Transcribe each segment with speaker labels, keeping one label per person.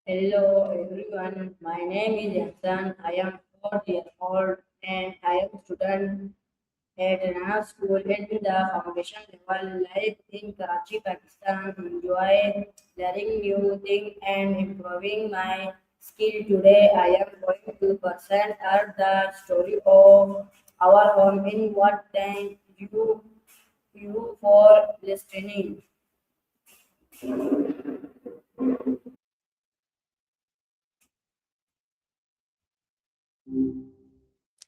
Speaker 1: Hello everyone, my name is Yansan. I am 4 years old and I am student at Rana School at the foundation level. Life in Karachi, Pakistan. Enjoy learning new things and improving my skill. Today I am going to present the story of our home. In what thank you for listening.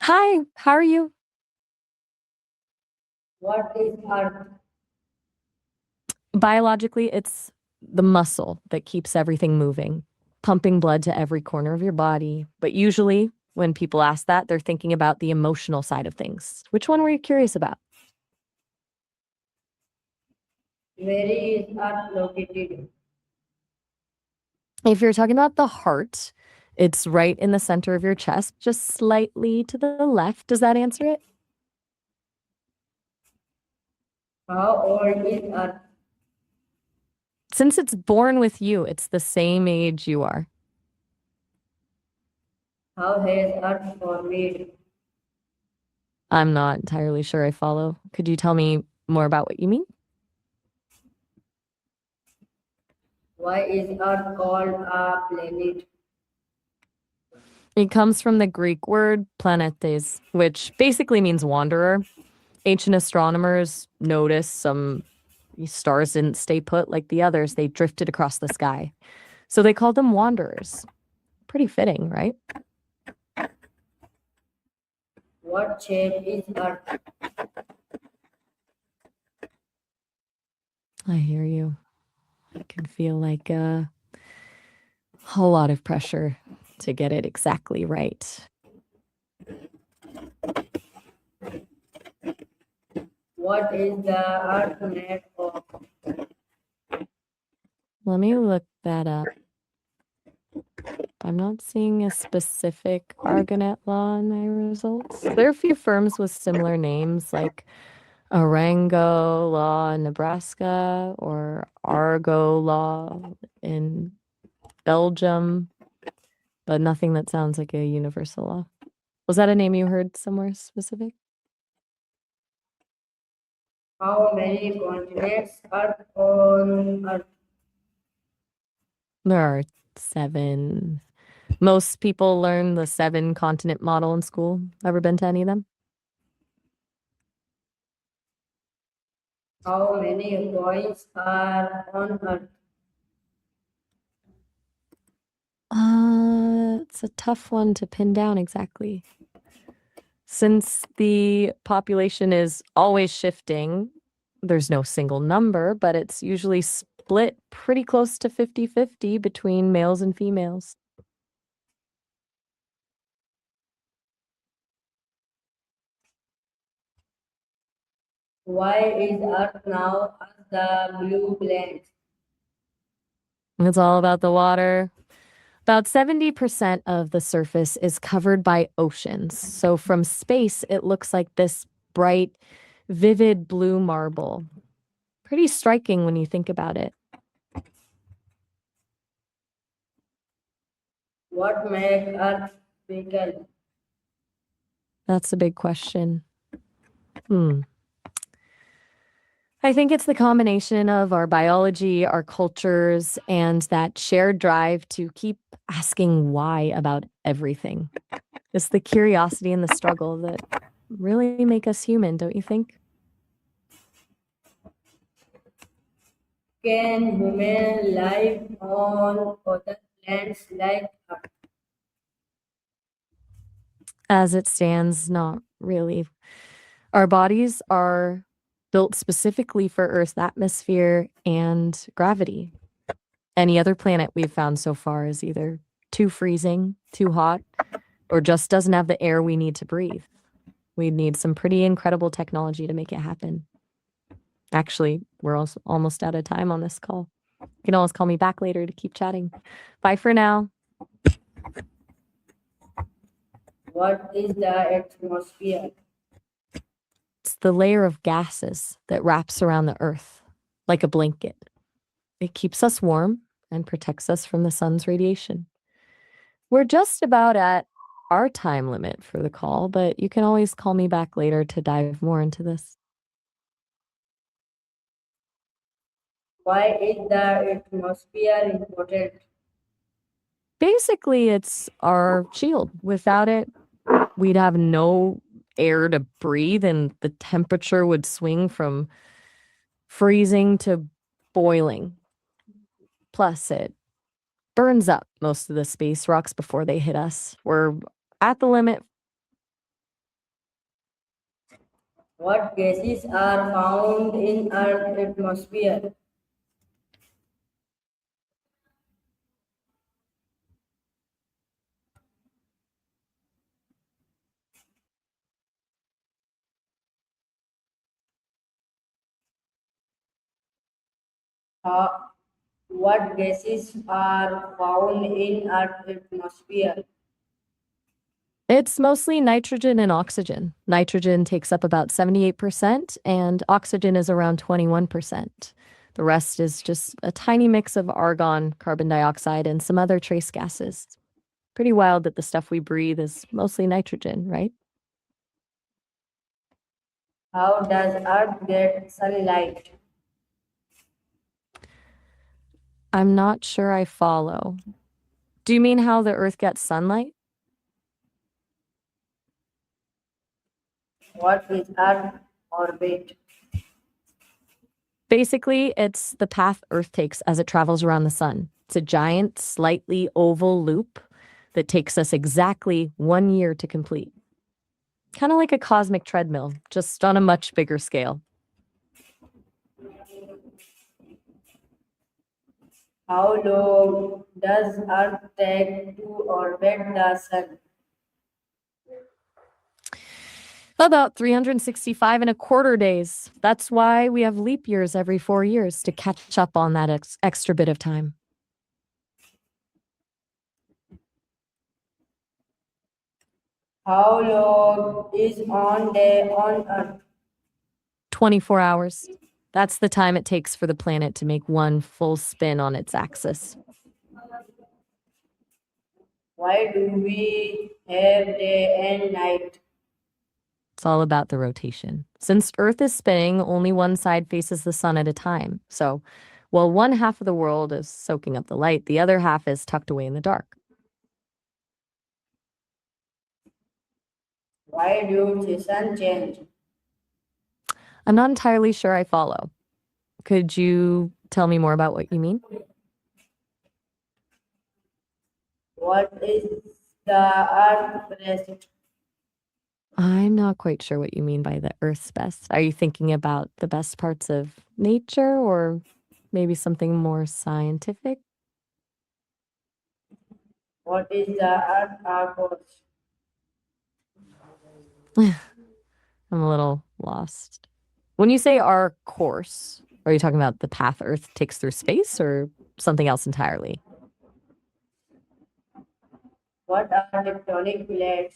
Speaker 2: Hi, how are you?
Speaker 1: What is Earth?
Speaker 2: Biologically, it's the muscle that keeps everything moving, pumping blood to every corner of your body. But usually, when people ask that, they're thinking about the emotional side of things. Which one were you curious about?
Speaker 1: Where is Earth located?
Speaker 2: If you're talking about the heart, it's right in the center of your chest, just slightly to the left. Does that answer it?
Speaker 1: How old is Earth?
Speaker 2: Since it's born with you, it's the same age you are.
Speaker 1: How has Earth formed?
Speaker 2: I'm not entirely sure I follow. Could you tell me more about what you mean?
Speaker 1: Why is Earth called a planet?
Speaker 2: It comes from the Greek word planetes, which basically means wanderer. Ancient astronomers noticed some stars didn't stay put like the others, they drifted across the sky. So they called them wanderers. Pretty fitting, right?
Speaker 1: What shape is Earth?
Speaker 2: I hear you. I can feel like a whole lot of pressure to get it exactly right.
Speaker 1: What is the Earth made of?
Speaker 2: Let me look that up. I'm not seeing a specific Argonet law in my results. There are a few firms with similar names like Arango Law in Nebraska or Argo Law in Belgium, but nothing that sounds like a universal law. Was that a name you heard somewhere specific?
Speaker 1: How many continents are on Earth?
Speaker 2: There are 7. Most people learn the 7-continent model in school. Ever been to any of them?
Speaker 1: How many coins are on Earth?
Speaker 2: It's a tough one to pin down exactly. Since the population is always shifting, there's no single number, but it's usually split pretty close to 50-50 between males and females.
Speaker 1: Why is Earth now as the blue planet?
Speaker 2: It's all about the water. About 70% of the surface is covered by oceans. So from space, it looks like this bright, vivid blue marble. Pretty striking when you think about it.
Speaker 1: What makes Earth fickle?
Speaker 2: That's a big question. I think it's the combination of our biology, our cultures, and that shared drive to keep asking why about everything. It's the curiosity and the struggle that really make us human, don't you think?
Speaker 1: Can human live on other planets like Earth?
Speaker 2: As it stands, not really. Our bodies are built specifically for Earth's atmosphere and gravity. Any other planet we've found so far is either too freezing, too hot, or just doesn't have the air we need to breathe. We need some pretty incredible technology to make it happen. Actually, we're also almost out of time on this call. You can always call me back later to keep chatting. Bye for now.
Speaker 1: What is the atmosphere?
Speaker 2: It's the layer of gases that wraps around the Earth like a blanket. It keeps us warm and protects us from the sun's radiation. We're just about at our time limit for the call, but you can always call me back later to dive more into this.
Speaker 1: Why is the atmosphere important?
Speaker 2: Basically, it's our shield. Without it, we'd have no air to breathe, and the temperature would swing from freezing to boiling. Plus, it burns up most of the space rocks before they hit us. We're at the limit.
Speaker 1: What gases are found in Earth's atmosphere? Uh, what gases are found in Earth's atmosphere?
Speaker 2: It's mostly nitrogen and oxygen. Nitrogen takes up about 78%, and oxygen is around 21%. The rest is just a tiny mix of argon, carbon dioxide, and some other trace gases. Pretty wild that the stuff we breathe is mostly nitrogen, right?
Speaker 1: How does Earth get sunlight?
Speaker 2: I'm not sure I follow. Do you mean how the Earth gets sunlight?
Speaker 1: What is Earth orbit?
Speaker 2: Basically, it's the path Earth takes as it travels around the sun. It's a giant, slightly oval loop that takes us exactly 1 year to complete. Kind of like a cosmic treadmill, just on a much bigger scale.
Speaker 1: How long does Earth take to orbit the sun?
Speaker 2: About 365 and a quarter days. That's why we have leap years every 4 years to catch up on that extra bit of time.
Speaker 1: How long is one day on Earth?
Speaker 2: 24 hours. That's the time it takes for the planet to make one full spin on its axis.
Speaker 1: Why do we have day and night?
Speaker 2: It's all about the rotation. Since Earth is spinning, only one side faces the sun at a time. So, while one half of the world is soaking up the light, the other half is tucked away in the dark.
Speaker 1: Why do seasons change?
Speaker 2: I'm not entirely sure I follow. Could you tell me more about what you mean?
Speaker 1: What is the Earth crust?
Speaker 2: I'm not quite sure what you mean by the Earth's best. Are you thinking about the best parts of nature or maybe something more scientific?
Speaker 1: What is the Earth crust?
Speaker 2: I'm a little lost. When you say our course, are you talking about the path Earth takes through space or something else entirely?
Speaker 1: What are tectonic plates?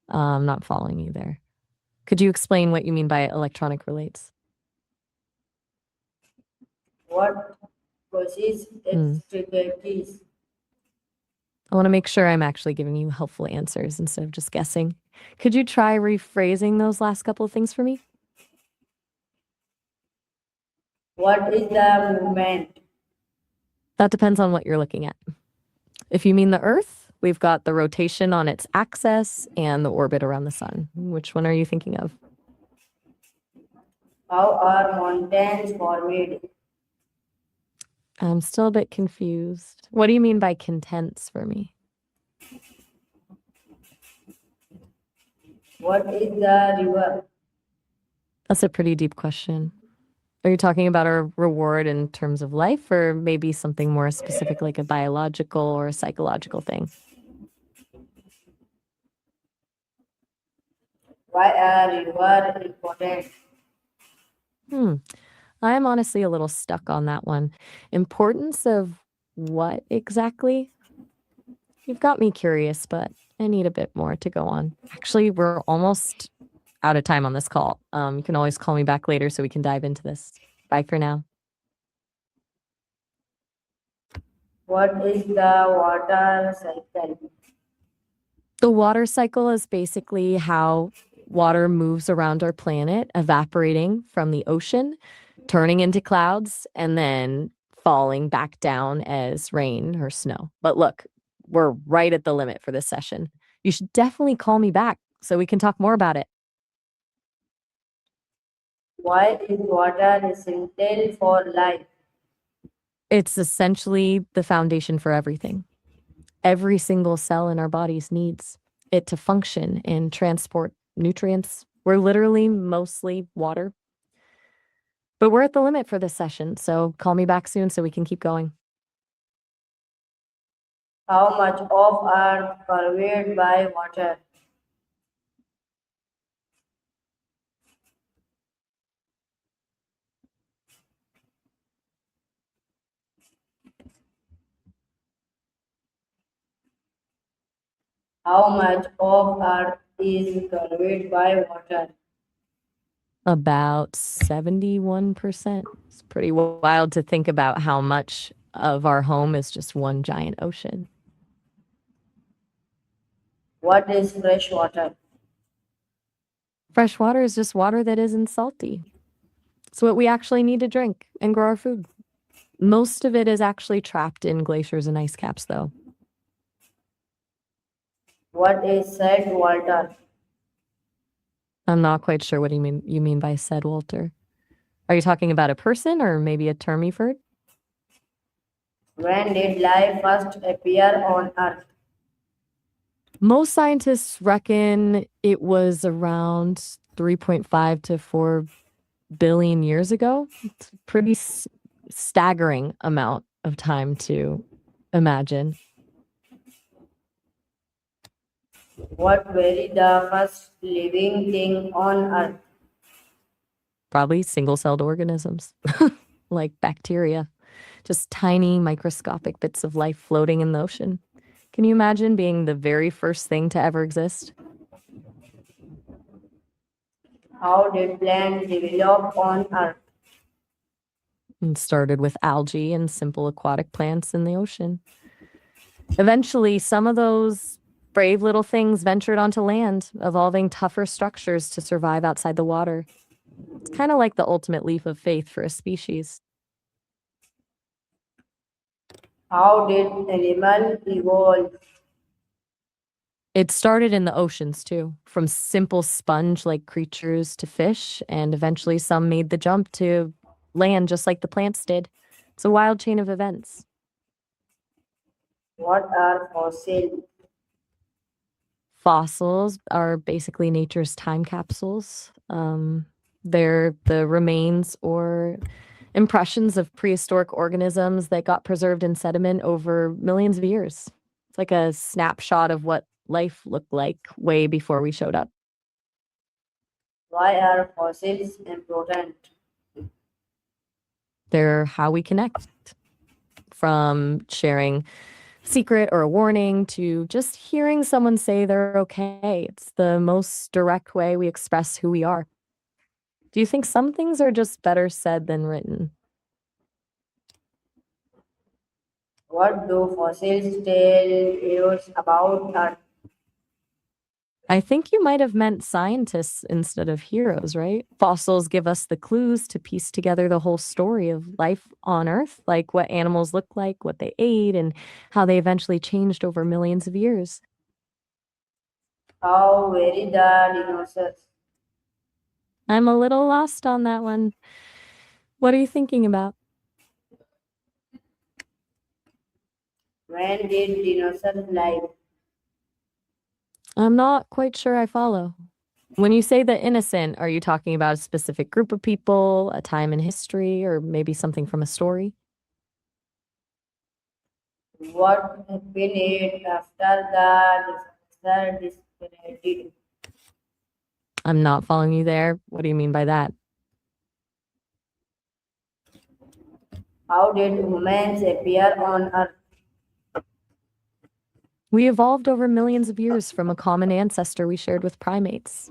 Speaker 2: I'm not following you there. Could you explain what you mean by electronic relates?
Speaker 1: What causes
Speaker 2: Hmm.
Speaker 1: extremities?
Speaker 2: I want to make sure I'm actually giving you helpful answers instead of just guessing. Could you try rephrasing those last couple of things for me?
Speaker 1: What is the movement?
Speaker 2: That depends on what you're looking at. If you mean the Earth, we've got the rotation on its axis and the orbit around the sun. Which one are you thinking of?
Speaker 1: How are mountains formed?
Speaker 2: I'm still a bit confused. What do you mean by contents for me?
Speaker 1: What is the river?
Speaker 2: That's a pretty deep question. Are you talking about a reward in terms of life or maybe something more specific like a biological or a psychological thing?
Speaker 1: Why are river important?
Speaker 2: Hmm. I'm honestly a little stuck on that one. Importance of what exactly? You've got me curious, but I need a bit more to go on. Actually, we're almost out of time on this call. You can always call me back later so we can dive into this. Bye for now.
Speaker 1: What is the water cycle?
Speaker 2: The water cycle is basically how water moves around our planet, evaporating from the ocean, turning into clouds, and then falling back down as rain or snow. But look, we're right at the limit for this session. You should definitely call me back so we can talk more about it.
Speaker 1: Why is water essential for life?
Speaker 2: It's essentially the foundation for everything. Every single cell in our bodies needs it to function and transport nutrients. We're literally mostly water. But we're at the limit for this session, so call me back soon so we can keep going.
Speaker 1: How much of Earth covered by water? How much of Earth is covered by water?
Speaker 2: About 71%. It's pretty wild to think about how much of our home is just one giant ocean.
Speaker 1: What is fresh water?
Speaker 2: Fresh water is just water that isn't salty. It's what we actually need to drink and grow our food. Most of it is actually trapped in glaciers and ice caps, though.
Speaker 1: What is salt water?
Speaker 2: I'm not quite sure what you mean by said, Walter. Are you talking about a person or maybe a term you've heard?
Speaker 1: When did life first appear on Earth?
Speaker 2: Most scientists reckon it was around 3.5 to 4 billion years ago. It's a pretty staggering amount of time to imagine.
Speaker 1: What were the first living thing on Earth?
Speaker 2: Probably single-celled organisms like bacteria, just tiny microscopic bits of life floating in the ocean. Can you imagine being the very first thing to ever exist?
Speaker 1: How did plants develop on Earth?
Speaker 2: And started with algae and simple aquatic plants in the ocean. Eventually, some of those brave little things ventured onto land, evolving tougher structures to survive outside the water. It's kind of like the ultimate leap of faith for a species.
Speaker 1: How did animals evolve?
Speaker 2: It started in the oceans too, from simple sponge like creatures to fish, and eventually some made the jump to land just like the plants did. It's a wild chain of events.
Speaker 1: What are fossils?
Speaker 2: Fossils are basically nature's time capsules. They're the remains or impressions of prehistoric organisms that got preserved in sediment over millions of years. It's like a snapshot of what life looked like way before we showed up.
Speaker 1: Why are fossils important?
Speaker 2: They're how we connect, from sharing a secret or a warning to just hearing someone say they're okay. It's the most direct way we express who we are. Do you think some things are just better said than written?
Speaker 1: What do fossils tell us about Earth?
Speaker 2: I think you might have meant scientists instead of heroes, right? Fossils give us the clues to piece together the whole story of life on Earth, like what animals look like, what they ate, and how they eventually changed over millions of years.
Speaker 1: How vary the dinosaurs?
Speaker 2: I'm a little lost on that one. What are you thinking about?
Speaker 1: When did dinosaurs live?
Speaker 2: I'm not quite sure I follow. When you say the innocent, are you talking about a specific group of people, a time in history, or maybe something from a story?
Speaker 1: What happened after the disaster disappeared?
Speaker 2: I'm not following you there. What do you mean by that?
Speaker 1: How did humans appear on Earth?
Speaker 2: We evolved over millions of years from a common ancestor we shared with primates.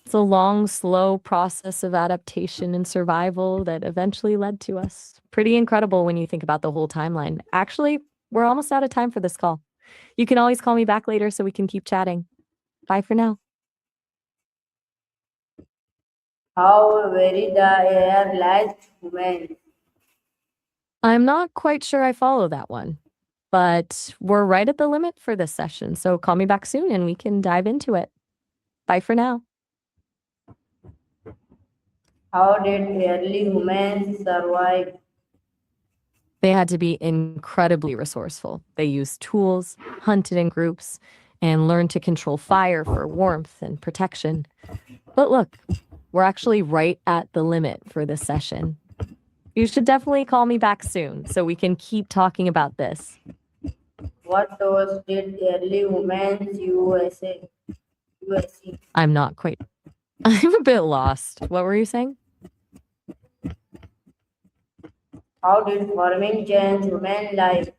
Speaker 2: It's a long, slow process of adaptation and survival that eventually led to us. Pretty incredible when you think about the whole timeline. Actually, we're almost out of time for this call. You can always call me back later so we can keep chatting. Bye for now.
Speaker 1: How very the air lies human.
Speaker 2: I'm not quite sure I follow that one, but we're right at the limit for this session. So call me back soon and we can dive into it. Bye for now.
Speaker 1: How did early humans survive?
Speaker 2: They had to be incredibly resourceful. They used tools, hunted in groups, and learned to control fire for warmth and protection. But look, we're actually right at the limit for this session. You should definitely call me back soon so we can keep talking about this.
Speaker 1: What tools did early humans use?
Speaker 2: I'm not quite. I'm a bit lost. What were you saying?
Speaker 1: How did farming change human life?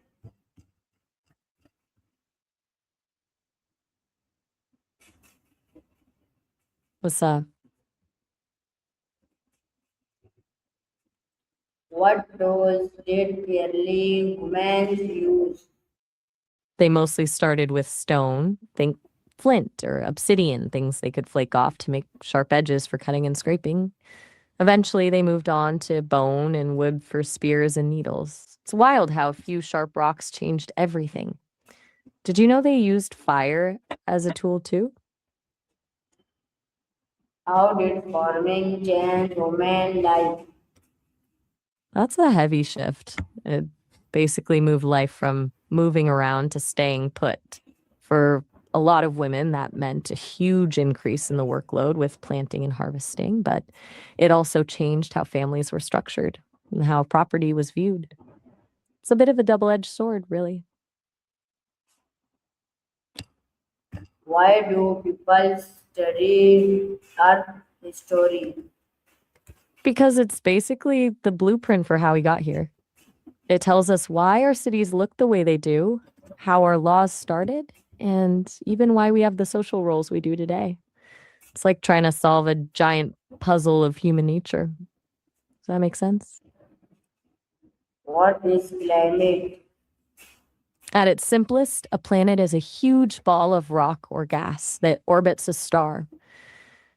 Speaker 2: What's up?
Speaker 1: What tools did early humans use?
Speaker 2: They mostly started with stone, think flint or obsidian, things they could flake off to make sharp edges for cutting and scraping. Eventually, they moved on to bone and wood for spears and needles. It's wild how a few sharp rocks changed everything. Did you know they used fire as a tool too?
Speaker 1: How did farming change human life?
Speaker 2: That's a heavy shift. It basically moved life from moving around to staying put. For a lot of women, that meant a huge increase in the workload with planting and harvesting, but it also changed how families were structured and how property was viewed. It's a bit of a double-edged sword, really.
Speaker 1: Why do people study Earth history?
Speaker 2: Because it's basically the blueprint for how we got here. It tells us why our cities look the way they do, how our laws started, and even why we have the social roles we do today. It's like trying to solve a giant puzzle of human nature. Does that make sense?
Speaker 1: What is climate?
Speaker 2: At its simplest, a planet is a huge ball of rock or gas that orbits a star.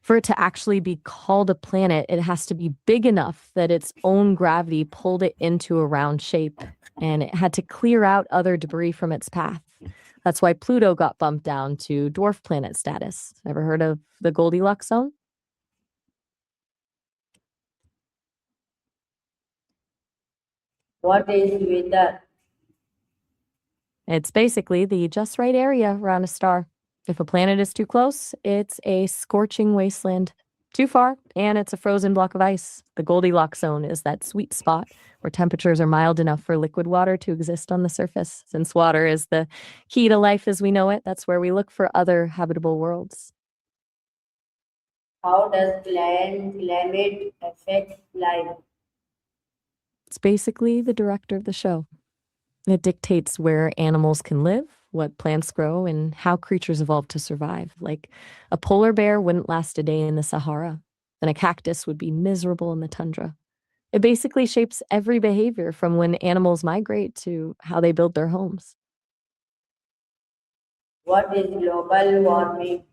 Speaker 2: For it to actually be called a planet, it has to be big enough that its own gravity pulled it into a round shape, and it had to clear out other debris from its path. That's why Pluto got bumped down to dwarf planet status. Ever heard of the Goldilocks zone?
Speaker 1: What is weather?
Speaker 2: It's basically the just right area around a star. If a planet is too close, it's a scorching wasteland. Too far, and it's a frozen block of ice. The Goldilocks zone is that sweet spot where temperatures are mild enough for liquid water to exist on the surface. Since water is the key to life as we know it, that's where we look for other habitable worlds.
Speaker 1: How does climate affect life?
Speaker 2: It's basically the director of the show. It dictates where animals can live, what plants grow, and how creatures evolve to survive. Like a polar bear wouldn't last a day in the Sahara, and a cactus would be miserable in the tundra. It basically shapes every behavior from when animals migrate to how they build their homes.
Speaker 1: What is global warming?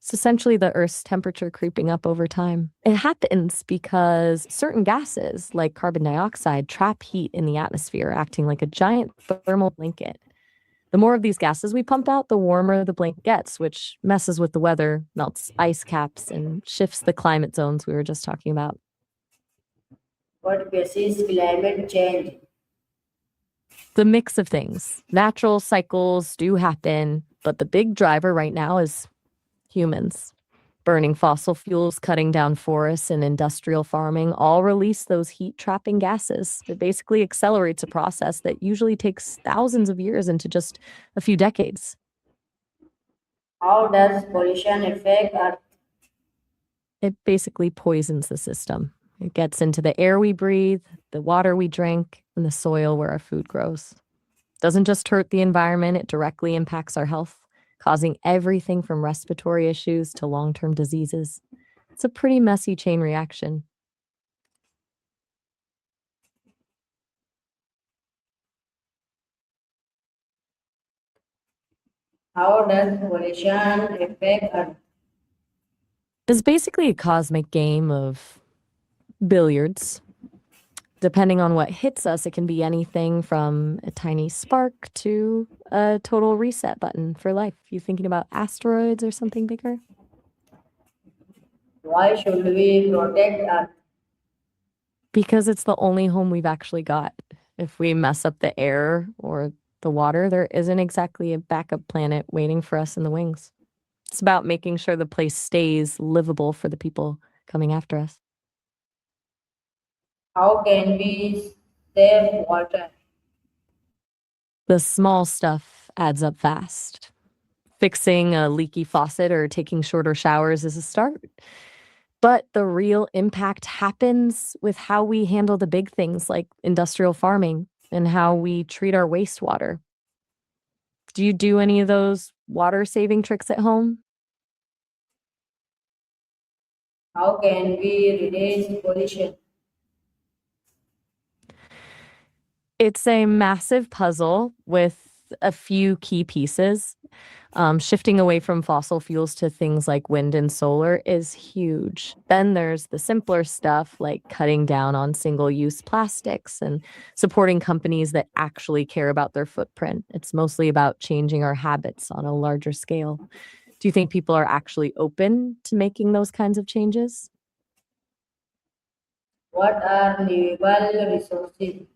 Speaker 2: It's essentially the Earth's temperature creeping up over time. It happens because certain gases, like carbon dioxide, trap heat in the atmosphere, acting like a giant thermal blanket. The more of these gases we pump out, the warmer the blanket gets, which messes with the weather, melts ice caps, and shifts the climate zones we were just talking about.
Speaker 1: What causes climate change?
Speaker 2: The mix of things. Natural cycles do happen, but the big driver right now is humans. Burning fossil fuels, cutting down forests, and industrial farming all release those heat trapping gases. It basically accelerates a process that usually takes thousands of years into just a few decades.
Speaker 1: How does pollution affect Earth?
Speaker 2: It basically poisons the system. It gets into the air we breathe, the water we drink, and the soil where our food grows. It doesn't just hurt the environment, it directly impacts our health, causing everything from respiratory issues to long-term diseases. It's a pretty messy chain reaction.
Speaker 1: How does pollution affect Earth?
Speaker 2: It's basically a cosmic game of billiards. Depending on what hits us, it can be anything from a tiny spark to a total reset button for life. You thinking about asteroids or something bigger?
Speaker 1: Why should we protect Earth?
Speaker 2: Because it's the only home we've actually got. If we mess up the air or the water, there isn't exactly a backup planet waiting for us in the wings. It's about making sure the place stays livable for the people coming after us.
Speaker 1: How can we save water?
Speaker 2: The small stuff adds up fast. Fixing a leaky faucet or taking shorter showers is a start. But the real impact happens with how we handle the big things like industrial farming and how we treat our wastewater. Do you do any of those water saving tricks at home?
Speaker 1: How can we reduce pollution?
Speaker 2: It's a massive puzzle with a few key pieces. Shifting away from fossil fuels to things like wind and solar is huge. Then there's the simpler stuff like cutting down on single use plastics and supporting companies that actually care about their footprint. It's mostly about changing our habits on a larger scale. Do you think people are actually open to making those kinds of changes?
Speaker 1: What are renewable resources?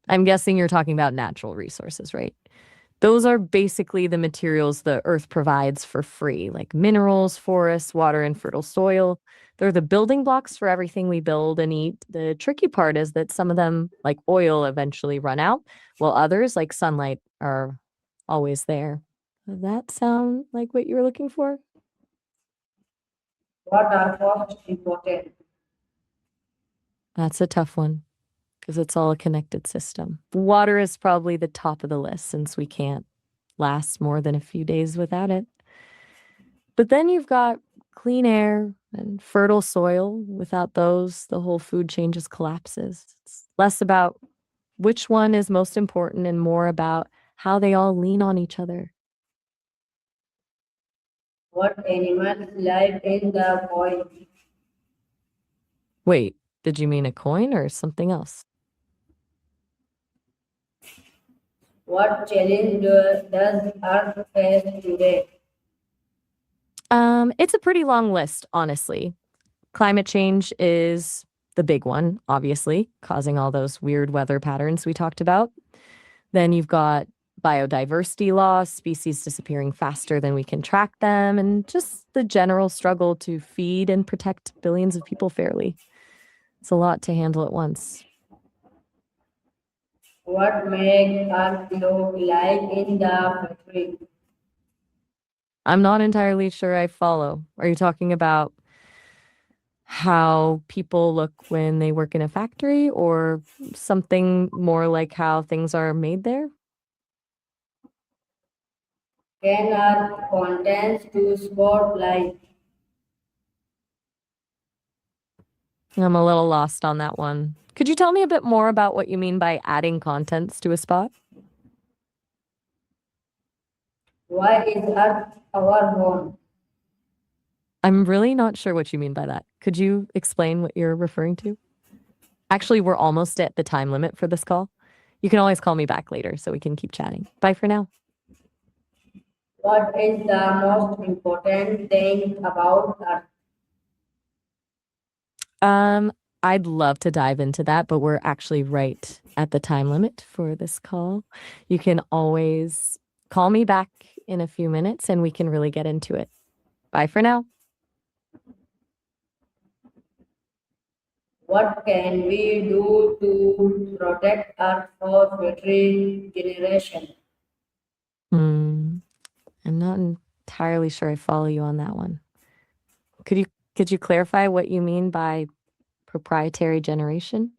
Speaker 2: I'm guessing you're talking about natural resources, right? Those are basically the materials the earth provides for free, like minerals, forests, water, and fertile soil. They're the building blocks for everything we build and eat. The tricky part is that some of them, like oil, eventually run out, while others, like sunlight, are always there. Does that sound like what you were looking for?
Speaker 1: What are most important?
Speaker 2: That's a tough one because it's all a connected system. Water is probably the top of the list since we can't last more than a few days without it. But then you've got clean air and fertile soil. Without those, the whole food chain just collapses. It's less about which one is most important and more about how they all lean on each other.
Speaker 1: What animals live in the soil?
Speaker 2: Wait, did you mean a coin or something else?
Speaker 1: What challenge does Earth face today?
Speaker 2: It's a pretty long list, honestly. Climate change is the big one, obviously, causing all those weird weather patterns we talked about. Then you've got biodiversity loss, species disappearing faster than we can track them, and just the general struggle to feed and protect billions of people fairly. It's a lot to handle at once.
Speaker 1: What makes Earth look like in the factory?
Speaker 2: I'm not entirely sure I follow. Are you talking about how people look when they work in a factory or something more like how things are made there?
Speaker 1: Can Earth contains to spotlight?
Speaker 2: I'm a little lost on that one. Could you tell me a bit more about what you mean by adding contents to a spot?
Speaker 1: Why is Earth our home?
Speaker 2: I'm really not sure what you mean by that. Could you explain what you're referring to? Actually, we're almost at the time limit for this call. You can always call me back later so we can keep chatting. Bye for now.
Speaker 1: What is the most important thing about Earth?
Speaker 2: Um, I'd love to dive into that, but we're actually right at the time limit for this call. You can always call me back in a few minutes and we can really get into it. Bye for now.
Speaker 1: What can we do to protect Earth for future generations?
Speaker 2: Hmm. I'm not entirely sure I follow you on that one. Could you could you clarify what you mean by proprietary generation?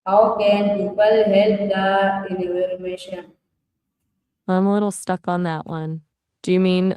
Speaker 1: How can people help the environment?
Speaker 2: I'm a little stuck on that one. Do you mean